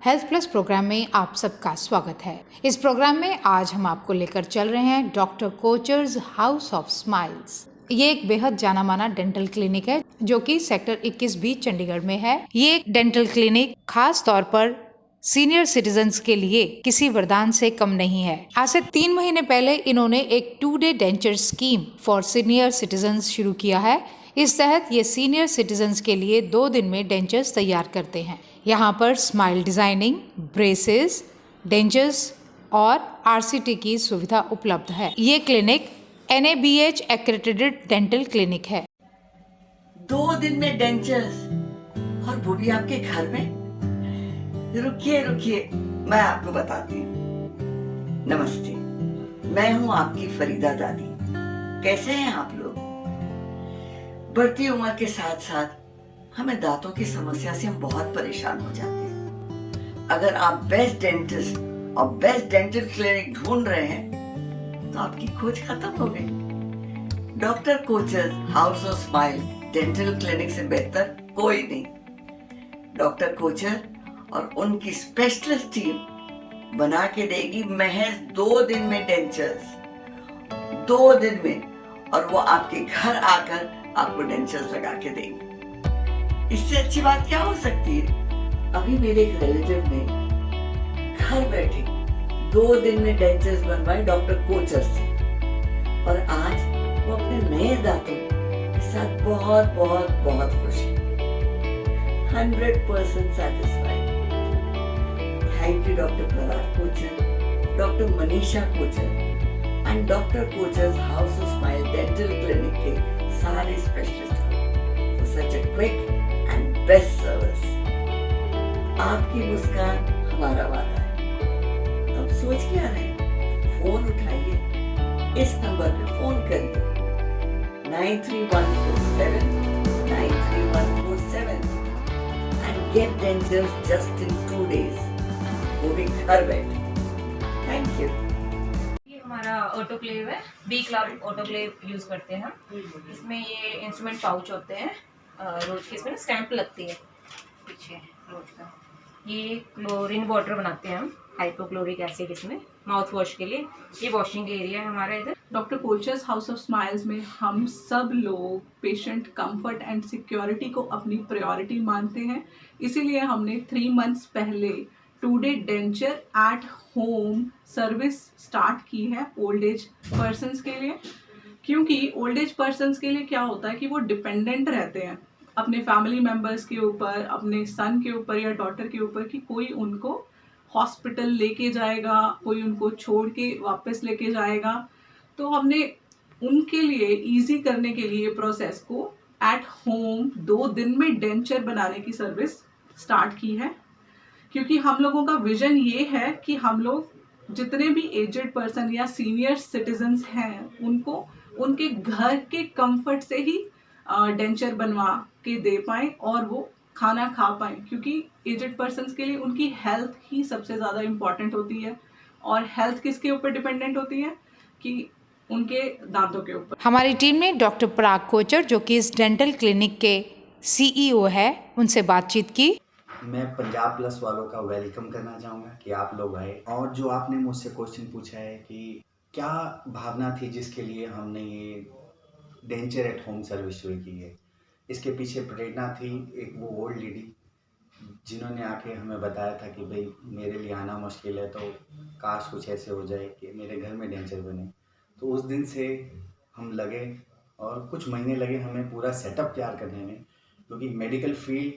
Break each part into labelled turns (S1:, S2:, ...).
S1: Health plus programme में आप सबका स्वागत है। इस प्रोग्राम में आज हम आपको लेकर चल रहे हैं doctor Kochar's house of smiles. ये एक बेहद जाना माना डेंटल क्लिनिक है जो कि सेक्टर 21B चंडीगढ़ में है। ये एक डेंटल क्लिनिक खास तौर पर सीनियर सिटीजन्स के लिए किसी वरदान से कम नहीं है। आज से 3 महीने पहले इन्होंने एक 2-डे denture scheme for senior citizens शुरू किया है। इस तहत ये सीनियर सिटीजन्स के लिए 2 दिन में डेंचर्स तैयार करते हैं। यहाँ पर स्माइल डिजाइनिंग, ब्रेसेस, डेंचर्स और RCT की सुविधा उपलब्ध है। ये clinic NABH accredited dental clinic है।
S2: 2 दिन में डेंचर्स और वो भी आपके घर में। रुकिए मैं आपको बताती हूँ। नमस्ते, मैं हूँ आपकी फरीदा दादी। कैसे हैं आप लोग? बढ़ती उम्र के साथ साथ हमें दांतों की समस्या से हम बहुत परेशान हो जाते हैं। अगर आप बेस्ट डेंटिस्ट और बेस्ट डेंटल क्लिनिक ढूंढ रहे हैं तो आपकी खोज खत्म हो गई। Doctor Kochar's house of smile dental clinic से बेहतर कोई नहीं। डॉक्टर कोचर और उनकी स्पेशलिस्ट टीम बना के देगी महज 2 दिन में डेंचर्स। 2 दिन में, और वो आपके घर आकर आपको डेंचर्स लगा के देंगे। इससे अच्छी बात क्या हो सकती है? अभी मेरे एक रिलेटिव ने घर बैठे 2 दिन में डेंचर्स बनवाए डॉक्टर कोचर से, और आज वो अपने नए दांतों के साथ बहुत बहुत बहुत खुश है। 100% satisfied। Thank you doctor Prahlad Kochar, doctor Manisha Kochar and doctor Kochar's house of smile dental clinic के सारे specialist for such a quick and best service. आपकी मुस्कान हमारा वादा है। अब सोच क्या रहे? फोन उठाइए, इस नंबर पे फोन करिए 9314793147 and get dentures just in 2 days, वो भी घर बैठे। Thank you.
S3: ये हमारा ऑटोक्लेव है, बी क्लब ऑटोक्लेव यूज करते हैं हम। इसमें ये इंस्ट्रूमेंट पाउच होते हैं, रोज के इसमें स्टैंप लगती है पीछे रोज का। ये क्लोरीन वाटर बनाते हैं हम, हाइपोक्लोरिक एसिड इसमें माउथ वॉश के लिए। ये वॉशिंग एरिया है हमारा इधर।
S4: Doctor Kochar's house of smiles में हम सब लोग पेशेंट कंफर्ट एंड सिक्योरिटी को अपनी प्रायोरिटी मानते हैं। इसीलिए हमने 3 months पहले 2-day denture at home service start की है ओल्ड एज पर्सन्स के लिए। क्योंकि ओल्ड एज पर्सन्स के लिए क्या होता है कि वो डिपेंडेंट रहते हैं अपने फैमिली मेम्बर्स के ऊपर, अपने सन के ऊपर या डॉटर के ऊपर, कि कोई उनको हॉस्पिटल लेके जाएगा, कोई उनको छोड़ के वापस लेके जाएगा। तो हमने उनके लिए इजी करने के लिए प्रोसेस को एट होम 2 दिन में डेंचर बनाने की सर्विस स्टार्ट की है। क्योंकि हम लोगों का विजन ये है कि हम लोग जितने भी एजेड पर्सन या सीनियर सिटीजन्स हैं उनको उनके घर के कंफर्ट से ही डेंचर बनवा के दे पाएं और वो खाना खा पाएं। क्योंकि एजेड पर्सन्स के लिए उनकी हेल्थ ही सबसे ज़्यादा इम्पॉर्टेंट होती है। और हेल्थ किसके ऊपर डिपेंडेंट होती है? कि उनके दांतों के ऊपर।
S1: हमारी टीम ने डॉक्टर पराग कोचर जो कि इस डेंटल क्लिनिक के CEO है, उनसे बातचीत की।
S5: मैं पंजाब प्लस वालों का वेलकम करना चाहूँगा कि आप लोग आए। और जो आपने मुझसे क्वेश्चन पूछा है कि क्या भावना थी जिसके लिए हमने ये डेंचर एट होम सर्विस शुरू की है, इसके पीछे प्रेरणा थी एक वो ओल्ड लेडी जिन्होंने आके हमें बताया था कि भाई मेरे लिए आना मुश्किल है, तो काश कुछ ऐसे हो जाए कि मेरे घर में डेंचर बने। तो उस दिन से हम लगे और कुछ महीने लगे हमें पूरा सेटअप तैयार करने में, क्योंकि मेडिकल फील्ड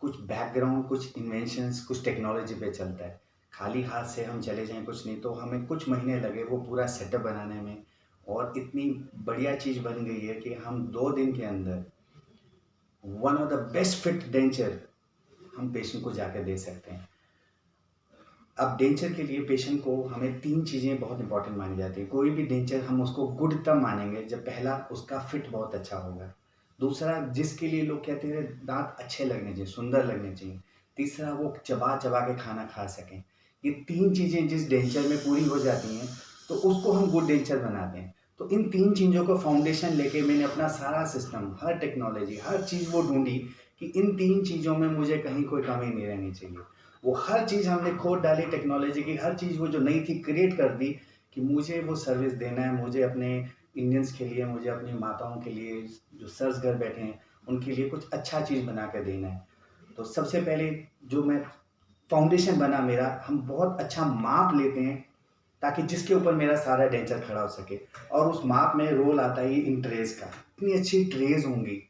S5: कुछ बैकग्राउंड, कुछ इन्वेंशंस, कुछ टेक्नोलॉजी पे चलता है। खाली हाथ से हम चले जाएं कुछ नहीं। तो हमें कुछ महीने लगे वो पूरा सेटअप बनाने में, और इतनी बढ़िया चीज़ बन गई है कि हम 2 दिन के अंदर one of the best fit denture हम पेशेंट को जाकर दे सकते हैं। अब डेंचर के लिए पेशेंट को हमें 3 चीज़ें बहुत इंपॉर्टेंट मानी जाती है। कोई भी डेंचर हम उसको गुड तब मानेंगे जब पहला उसका फिट बहुत अच्छा होगा, दूसरा जिसके लिए लोग कहते हैं दांत अच्छे लगने चाहिए, सुंदर लगने चाहिए, तीसरा वो चबा चबा के खाना खा सकें। ये 3 चीज़ें जिस डेंचर में पूरी हो जाती हैं तो उसको हम गुड डेंचर बनाते हैं। तो इन 3 चीज़ों को फाउंडेशन लेके मैंने अपना सारा सिस्टम, हर टेक्नोलॉजी, हर चीज़ वो ढूंढी कि इन 3 चीज़ों में मुझे कहीं कोई कमी नहीं रहनी चाहिए। वो हर चीज़ हमने खोद डाली, टेक्नोलॉजी की हर चीज़ वो जो नई थी क्रिएट कर दी कि मुझे वो सर्विस देना है, मुझे अपने इंडियंस के लिए, मुझे अपनी माताओं के लिए, जो सर्स घर बैठे हैं, उनके लिए कुछ अच्छा चीज़ बना के देना है। तो सबसे पहले जो मैं फाउंडेशन बना मेरा, हम बहुत अच्छा माप लेते हैं ताकि जिसके ऊपर मेरा सारा डेंचर खड़ा हो सके। और उस माप में रोल आता है ये इन ट्रेस का। इतनी अच्छी ट्रेस होंगी,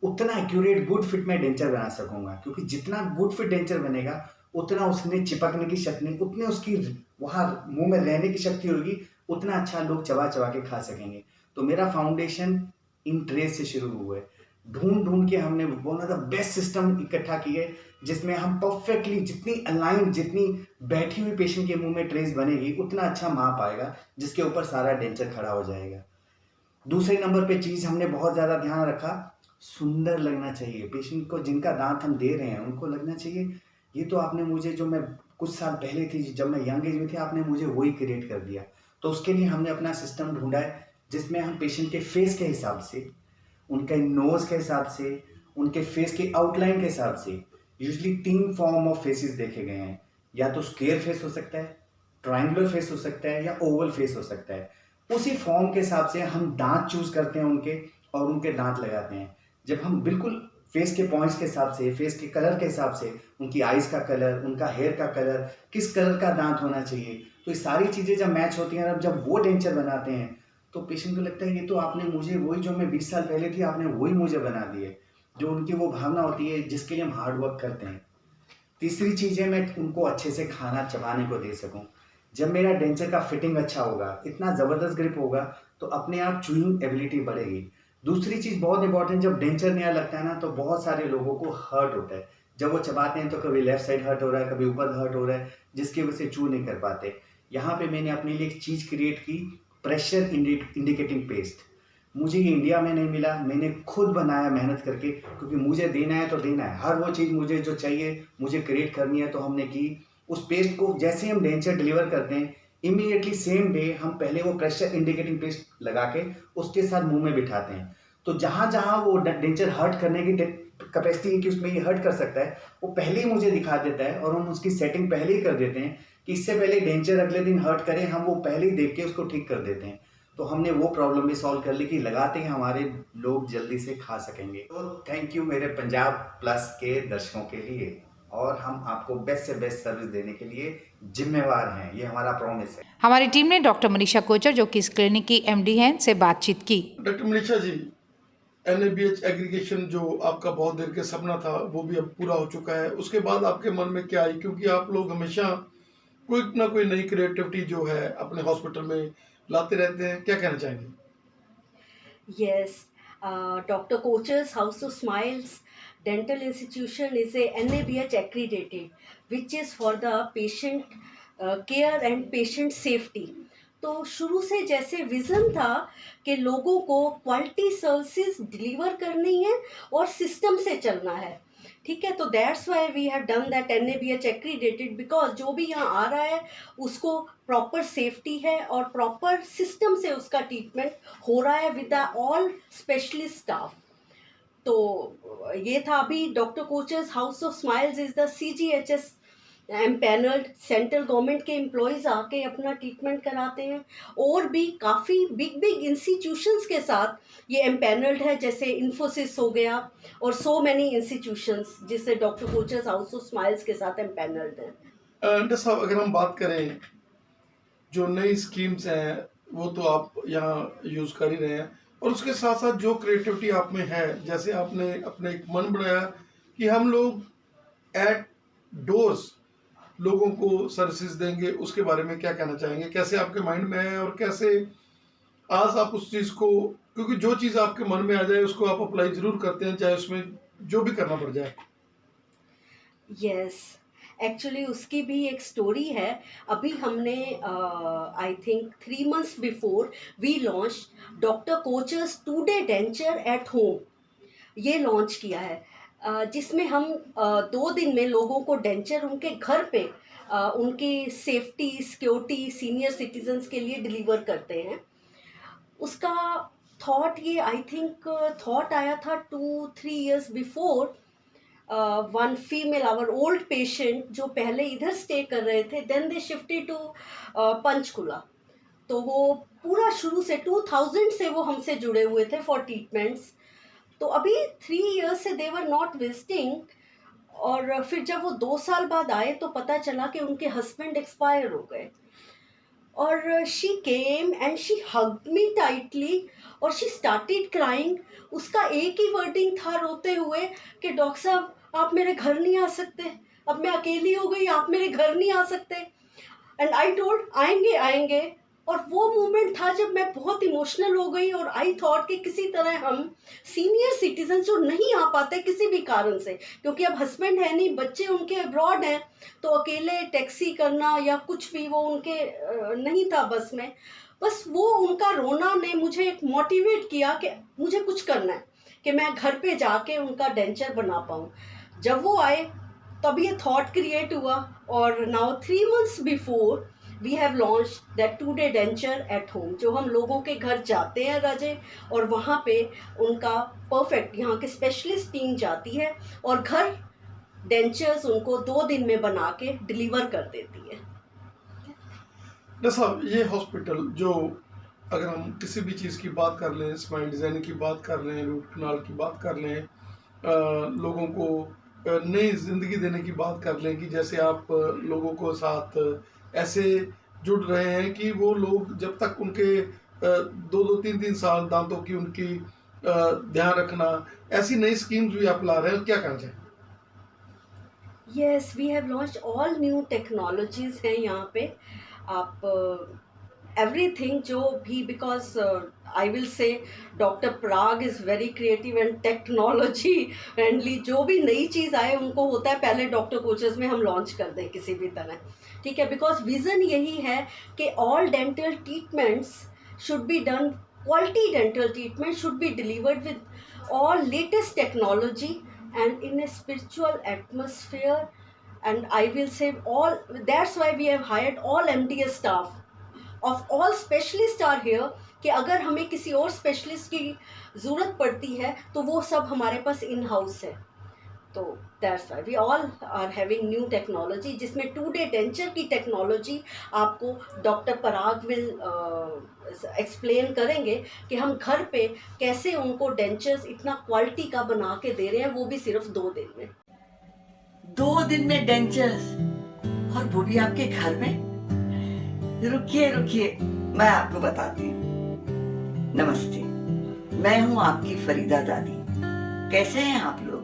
S5: उतना एक्यूरेट गुड फिट में डेंचर बना सकूंगा, क्योंकि जितना गुड फिट डेंचर बनेगा उतना उसमें चिपकने की शक्ति नहीं, उतनी उसकी वहाँ मुंह में रहने की शक्ति होगी, उतना अच्छा लोग चबा चबा के खा सकेंगे। तो मेरा फाउंडेशन इन ट्रेस से शुरू हुआ है। ढूंढ ढूंढ के हमने one of the best system इकट्ठा किए, जिसमें हम परफेक्टली जितनी अलाइन, जितनी बैठी हुई पेशेंट के मुंह में ट्रेस बनेगी उतना अच्छा माप आएगा, जिसके ऊपर सारा डेंचर खड़ा हो जाएगा। दूसरे नंबर पे चीज़ हमने बहुत ज़्यादा ध्यान रखा, सुंदर लगना चाहिए पेशेंट को। जिनका दांत हम दे रहे हैं उनको लगना चाहिए ये तो आपने मुझे, जो मैं कुछ साल पहले थी जब मैं यंग एज में थी, आपने मुझे वही क्रिएट कर दिया। तो उसके लिए हमने अपना सिस्टम ढूंढा है, जिसमें हम पेशेंट के फेस के हिसाब से, उनके नोज के हिसाब से, उनके फेस के आउटलाइन के हिसाब से, यूजली 3 फॉर्म ऑफ फेसेस देखे गए हैं। या तो स्क्वायर फेस हो सकता है, ट्रायंगुलर फेस हो सकता है, या ओवल फेस हो सकता है। उसी फॉर्म के हिसाब से हम दांत चूज करते हैं उनके, और उनके दांत लगाते हैं। जब हम बिल्कुल फेस के पॉइंट्स के हिसाब से, फेस के कलर के हिसाब से, उनकी आइज का कलर, उनका हेयर का कलर, किस कलर का दांत होना चाहिए, तो ये सारी चीज़ें जब मैच होती हैं, जब वो डेंचर बनाते हैं तो पेशेंट को लगता है ये तो आपने मुझे वही, जो मैं 20 साल पहले थी, आपने वही मुझे बना दिए। जो उनकी वो भावना होती है जिसके लिए हम हार्ड वर्क करते हैं। तीसरी चीज़ है, मैं उनको अच्छे से खाना चबाने को दे सकूं। जब मेरा डेंचर का फिटिंग अच्छा होगा, इतना ज़बरदस्त ग्रिप होगा, तो अपने आप चूइंग एबिलिटी बढ़ेगी। दूसरी चीज़ बहुत इंपॉर्टेंट, जब डेंचर नया लगता है ना, तो बहुत सारे लोगों को हर्ट होता है। जब वो चबाते हैं तो कभी लेफ्ट साइड हर्ट हो रहा है, कभी ऊपर हर्ट हो रहा है, जिसकी वजह से चू नहीं कर पाते। यहाँ पे मैंने अपने लिए एक चीज़ क्रिएट की, प्रेशर इंडिकेटिंग पेस्ट। मुझे ये इंडिया में नहीं मिला, मैंने खुद बनाया मेहनत करके, क्योंकि मुझे देना है तो देना है। हर वो चीज़ मुझे जो चाहिए मुझे क्रिएट करनी है, तो हमने की। उस पेस्ट को जैसे हम डेंचर डिलीवर करते हैं, इमीडिएटली सेम डे हम पहले वो प्रेशर इंडिकेटिंग पेस्ट लगा के उसके साथ मुंह में बिठाते हैं। तो जहाँ जहाँ वो डेंचर हर्ट करने की कैपेसिटी है कि उसमें ये हर्ट कर सकता है, वो पहले ही मुझे दिखा देता है, और हम उसकी सेटिंग पहले ही कर देते हैं कि इससे पहले डेंचर अगले दिन हर्ट करे, हम वो पहले ही देख के उसको ठीक कर देते हैं। तो हमने वो प्रॉब्लम भी सॉल्व कर ली कि लगाते ही हमारे लोग जल्दी से खा सकेंगे। तो थैंक यू मेरे पंजाब प्लस के दर्शकों के लिए, और हम आपको बेस्ट से बेस्ट सर्विस देने के लिए जिम्मेवार हैं, ये हमारा प्रॉमिस है।
S1: हमारी टीम ने डॉक्टर मनीषा कोचर, जो कि इस क्लिनिक की एमडी हैं, से बातचीत की।
S6: Doctor Manisha ji, NABH aggregation जो आपका बहुत देर के सपना था वो भी अब पूरा हो चुका है, उसके बाद आपके मन में क्या आई? क्योंकि आप लोग हमेशा कोई ना कोई नई क्रिएटिविटी जो है अपने हॉस्पिटल में लाते रहते हैं, क्या कहना चाहेंगे?
S7: Yes, Dr. Kocher's House of Smiles Dental Institution is a NABH accredited, which is for the patient care and patient safety. तो शुरू से जैसे विज़न था कि लोगों को क्वालिटी सर्विसेज डिलीवर करनी है और सिस्टम से चलना है, ठीक है। तो that's why we have done that NABH accredited, because जो भी यहाँ आ रहा है उसको प्रॉपर सेफ्टी है और प्रॉपर सिस्टम से उसका ट्रीटमेंट हो रहा है with the all specialist staff. तो ये था। अभी doctor Kochar's house of smiles is the CGHS empanelled, central government के एम्प्लॉयज़ आके अपना ट्रीटमेंट कराते हैं, और भी काफ़ी बिग इंस्टीट्यूशंस के साथ ये एम्पैनल्ड है, जैसे इन्फोसिस हो गया और सो मैनी इंस्टीट्यूशंस जिससे doctor Kochar's house of smiles के साथ एम्पैनल्ड हैं।
S6: डॉक्टर साहब, अगर हम बात करें जो नई स्कीम्स हैं वो तो आप यहाँ यूज़ कर ही रहे हैं, और उसके साथ साथ जो क्रिएटिविटी आप में है, जैसे आपने अपने एक मन बनाया कि हम लोग एट डोर्स लोगों को सर्विसेज देंगे, उसके बारे में क्या कहना चाहेंगे? कैसे आपके माइंड में है और कैसे आज आप उस चीज़ को, क्योंकि जो चीज़ आपके मन में आ जाए उसको आप अप्लाई ज़रूर करते हैं, चाहे उसमें जो भी करना पड़ जाए।
S7: यस, एक्चुअली उसकी भी एक स्टोरी है। अभी हमने I think 3 months before we launch doctor Kochar's two day denture at home, ये लॉन्च किया है, जिसमें हम 2 दिन में लोगों को डेंचर उनके घर पे उनकी सेफ्टी, सिक्योरिटी, सीनियर सिटीजन्स के लिए डिलीवर करते हैं। उसका थॉट ये आई थिंक थॉट आया था 2-3 years before, one female our old patient जो पहले इधर स्टे कर रहे थे, then they shifted to Panchkula. तो वो पूरा शुरू से 2000 से वो हमसे जुड़े हुए थे फॉर ट्रीटमेंट्स। तो अभी 3 years से दे वर नॉट विजिटिंग, और फिर जब वो 2 साल बाद आए तो पता चला कि उनके हस्बैंड एक्सपायर हो गए। और she came and she hugged me tightly और शी स्टार्टेड क्राइंग। उसका एक ही वर्डिंग था रोते हुए कि डॉक्टर साहब आप मेरे घर नहीं आ सकते, अब मैं अकेली हो गई, आप मेरे घर नहीं आ सकते। एंड आई टोल्ड आएंगे आएंगे। और वो मोमेंट था जब मैं बहुत इमोशनल हो गई और आई थॉट कि किसी तरह हम सीनियर सिटीजन जो नहीं आ पाते किसी भी कारण से, क्योंकि अब हस्बैंड है नहीं, बच्चे उनके अब्रॉड हैं, तो अकेले टैक्सी करना या कुछ भी वो उनके नहीं था बस में। बस वो उनका रोना ने मुझे एक मोटिवेट किया कि मुझे कुछ करना है, कि मैं घर पे जाके उनका डेंचर बना पाऊँ। जब वो आए तब ये थॉट क्रिएट हुआ, और now 3 months before we have launch that 2-day denture at home, जो हम लोगों के घर जाते हैं राजे, और वहाँ पे उनका परफेक्ट यहाँ के स्पेशलिस्ट टीम जाती है और घर डेंचर्स उनको 2 दिन में बना के डिलीवर कर देती है।
S6: डॉक्टर साहब, ये हॉस्पिटल जो, अगर हम किसी भी चीज़ की बात कर लें, स्माइल डिज़ाइनिंग की बात कर लें, रूट कनाल की बात कर लें, लोगों को नई ज़िंदगी देने की बात कर लें, कि जैसे आप लोगों को साथ ऐसे जुड़ रहे हैं कि वो लोग जब तक उनके 2-2, 3-3 साल दांतों की उनकी ध्यान रखना, ऐसी नई स्कीम्स भी आप ला रहे हैं, क्या कहना चाहिए?
S7: Yes, we have launch all new technologies हैं यहाँ पे। आप एवरीथिंग जो भी, because I will say doctor Parag is very creative and technology friendly. जो भी नई चीज़ आए उनको होता है पहले डॉक्टर कोचेस में हम लॉन्च कर दें किसी भी तरह, ठीक है, बिकॉज विज़न यही है कि all dental treatments should be done, quality dental treatment should be delivered with all latest technology and in a spiritual atmosphere, and I will say all, that's why we have hired all MDS staff of all specialists are here, कि अगर हमें किसी और specialist की ज़रूरत पड़ती है तो वो सब हमारे पास इन हाउस है। तो that's why we all are having new technology, जिसमें 2-day डेंचर की टेक्नोलॉजी आपको डॉक्टर पराग विल एक्सप्लेन करेंगे कि हम घर पे कैसे उनको डेंचर्स इतना क्वालिटी का बना के दे रहे हैं, वो भी सिर्फ 2 दिन में।
S2: 2 दिन में डेंचर्स, और वो भी आपके घर में? रुकिए रुकिए, मैं आपको बताती हूँ। नमस्ते, मैं हूँ आपकी फरीदा दादी। कैसे हैं आप लोग?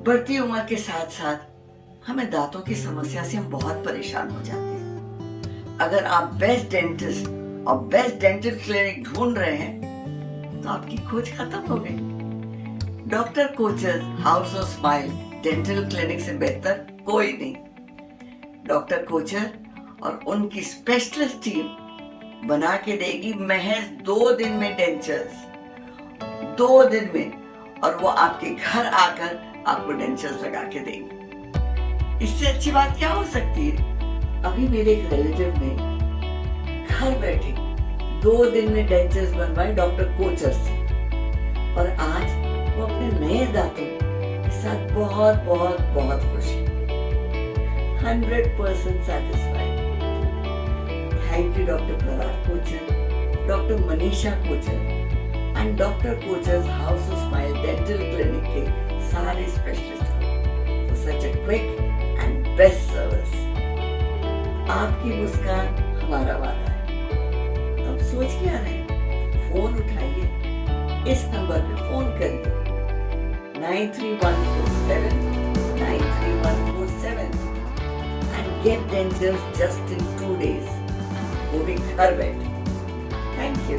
S2: बढ़ती उम्र के साथ साथ हमें दांतों की समस्या से हम बहुत परेशान हो जाते हैं। अगर आप बेस्ट डेंटिस्ट और बेस्ट डेंटल क्लिनिक ढूंढ रहे हैं तो आपकी खोज खत्म हो गई। Doctor Kochar's house of smile dental clinic से बेहतर कोई नहीं। डॉक्टर कोचर और उनकी स्पेशलिस्ट टीम बना के देगी महज 2 दिन में डेंचर्स, 2 दिन में, और वो आपके घर आकर आपको डेंचर्स लगा के देंगे। इससे अच्छी बात क्या हो सकती है? अभी मेरे एक रिलेटिव ने घर बैठे 2 दिन में डेंचर्स बनवाए डॉक्टर कोचर से, और आज वो अपने नए दांतों के साथ बहुत बहुत बहुत खुश है, 100% satisfied. Thank you doctor Parag Kochar, doctor Manisha Kochar and doctor Kochar's house of smile dental clinic के सारे specialist for such a quick and best service. आपकी मुस्कान हमारा वादा है, तो अब सोच क्या रहे? फोन उठाइए, इस नंबर पे फोन करिए 93-147 93-147 and get dentures just in 2 days, वो भी घर बैठे। Thank you.